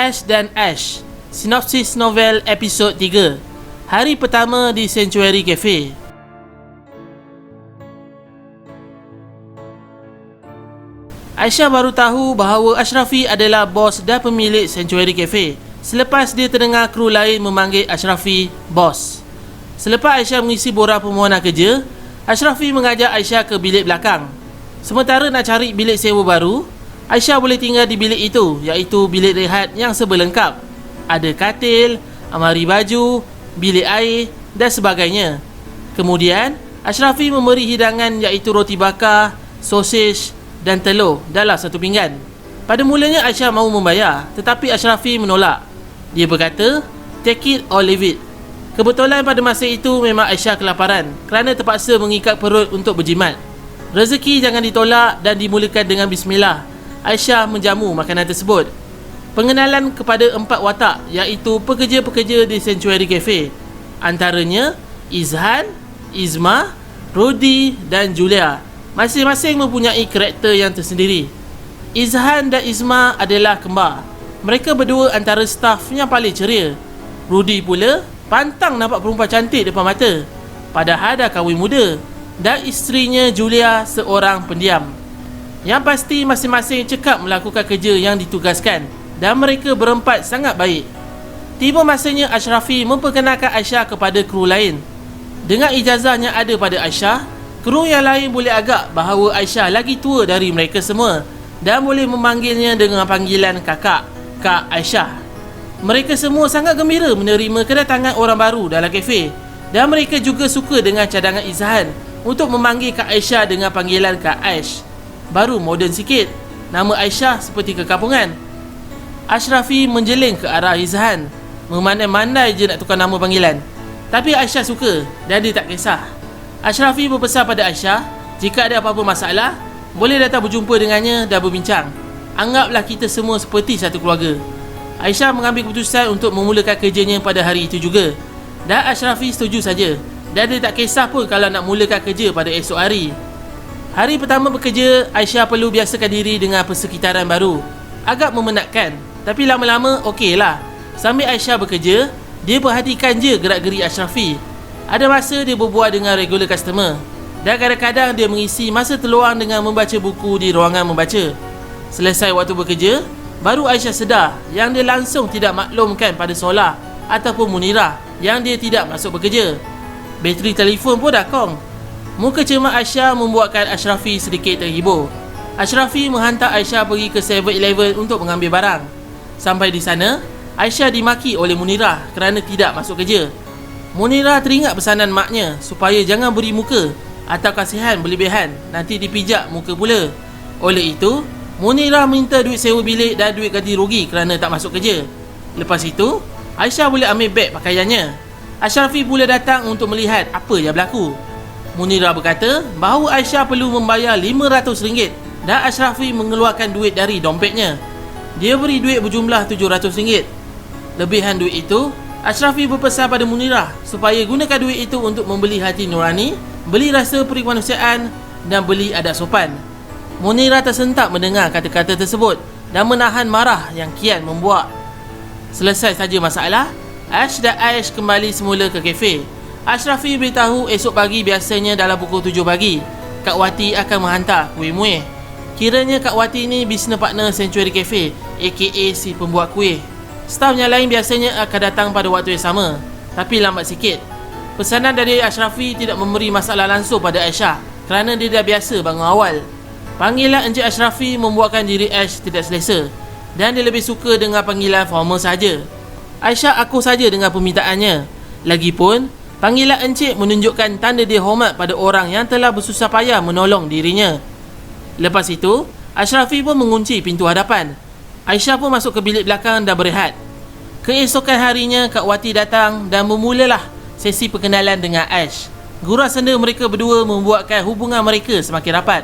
Ash dan Ash, sinopsis novel episod 3, hari pertama di Sanctuary Cafe. Aisyah baru tahu bahawa Ashrafi adalah bos dan pemilik Sanctuary Cafe selepas dia terdengar kru lain memanggil Ashrafi bos. Selepas Aisyah mengisi borang permohonan kerja, Ashrafi mengajak Aisyah ke bilik belakang. Sementara nak cari bilik sewa baru, Aisyah boleh tinggal di bilik itu, iaitu bilik rehat yang serba lengkap. Ada katil, almari baju, bilik air dan sebagainya. Kemudian, Ashrafi memberi hidangan iaitu roti bakar, sosis dan telur dalam satu pinggan. Pada mulanya Aisyah mahu membayar, tetapi Ashrafi menolak. Dia berkata, take it or leave it. Kebetulan pada masa itu memang Aisyah kelaparan kerana terpaksa mengikat perut untuk berjimat. Rezeki jangan ditolak dan dimulakan dengan bismillah. Aisyah menjamu makanan tersebut. Pengenalan kepada 4 watak iaitu pekerja-pekerja di Sanctuary Cafe. Antaranya Izhan, Izma, Rudy dan Julia. Masing-masing mempunyai karakter yang tersendiri. Izhan dan Izma adalah kembar. Mereka berdua antara staf yang paling ceria. Rudy pula pantang nampak perempuan cantik depan mata, padahal dah kahwin muda. Dan isterinya Julia seorang pendiam. Yang pasti masing-masing cekap melakukan kerja yang ditugaskan dan mereka berempat sangat baik. Tiba masanya Ashrafi memperkenalkan Aisyah kepada kru lain. Dengan ijazah yang ada pada Aisyah, kru yang lain boleh agak bahawa Aisyah lagi tua dari mereka semua dan boleh memanggilnya dengan panggilan kakak, Kak Aisyah. Mereka semua sangat gembira menerima kedatangan orang baru dalam kafe dan mereka juga suka dengan cadangan Izhan untuk memanggil Kak Aisyah dengan panggilan Kak Aish. Baru moden sikit, nama Aisyah seperti kekampungan. Ashrafi menjeling ke arah Izhan, memandai-mandai je nak tukar nama panggilan. Tapi Aisyah suka dan dia tak kisah. Ashrafi berpesan pada Aisyah, jika ada apa-apa masalah, boleh datang berjumpa dengannya dan berbincang. Anggaplah kita semua seperti satu keluarga. Aisyah mengambil keputusan untuk memulakan kerjanya pada hari itu juga. Dan Ashrafi setuju saja. Dan dia tak kisah pun kalau nak mulakan kerja pada esok hari. Hari pertama bekerja, Aisyah perlu biasakan diri dengan persekitaran baru. Agak memenatkan, tapi lama-lama okey lah. Sambil Aisyah bekerja, dia perhatikan je gerak-gerik Ashrafi. Ada masa dia berbual dengan regular customer. Dan kadang-kadang dia mengisi masa terluang dengan membaca buku di ruangan membaca. Selesai waktu bekerja, baru Aisyah sedar yang dia langsung tidak maklumkan pada Solah ataupun Munirah yang dia tidak masuk bekerja. Bateri telefon pun dah kong. Muka cemas Aisyah membuatkan Ashrafi sedikit terhibur. Ashrafi menghantar Aisyah pergi ke 7-Eleven untuk mengambil barang. Sampai di sana, Aisyah dimaki oleh Munirah kerana tidak masuk kerja. Munirah teringat pesanan maknya supaya jangan beri muka atau kasihan berlebihan, nanti dipijak muka pula. Oleh itu, Munirah minta duit sewa bilik dan duit ganti rugi kerana tak masuk kerja. Lepas itu, Aisyah boleh ambil beg pakaiannya. Ashrafi pula datang untuk melihat apa yang berlaku. Munirah berkata bahawa Aisyah perlu membayar RM500 dan Ashrafi mengeluarkan duit dari dompetnya. Dia beri duit berjumlah RM700. Lebihan duit itu, Ashrafi berpesan pada Munirah supaya gunakan duit itu untuk membeli hati nurani, beli rasa perikemanusiaan dan beli adab sopan. Munirah tersentak mendengar kata-kata tersebut dan menahan marah yang kian membuak. Selesai saja masalah, Ash dan Aish kembali semula ke kafe. Ashrafi beritahu esok pagi biasanya dalam pukul 7 pagi, Kak Wati akan menghantar kuih muih. Kiranya Kak Wati ni business partner Sanctuary Cafe, aka si pembuat kuih. Staf yang lain biasanya akan datang pada waktu yang sama, tapi lambat sikit. Pesanan dari Ashrafi tidak memberi masalah langsung pada Aisyah kerana dia dah biasa bangun awal. Panggilan Encik Ashrafi membuatkan diri Ash tidak selesa dan dia lebih suka dengan panggilan formal saja. Aisyah aku saja dengan permintaannya. Lagipun, panggilan encik menunjukkan tanda dia hormat pada orang yang telah bersusah payah menolong dirinya. Lepas itu, Ashrafi pun mengunci pintu hadapan. Aisyah pun masuk ke bilik belakang dan berehat. Keesokan harinya, Kak Wati datang dan bermulalah sesi perkenalan dengan Ash. Gurau senda mereka berdua membuatkan hubungan mereka semakin rapat.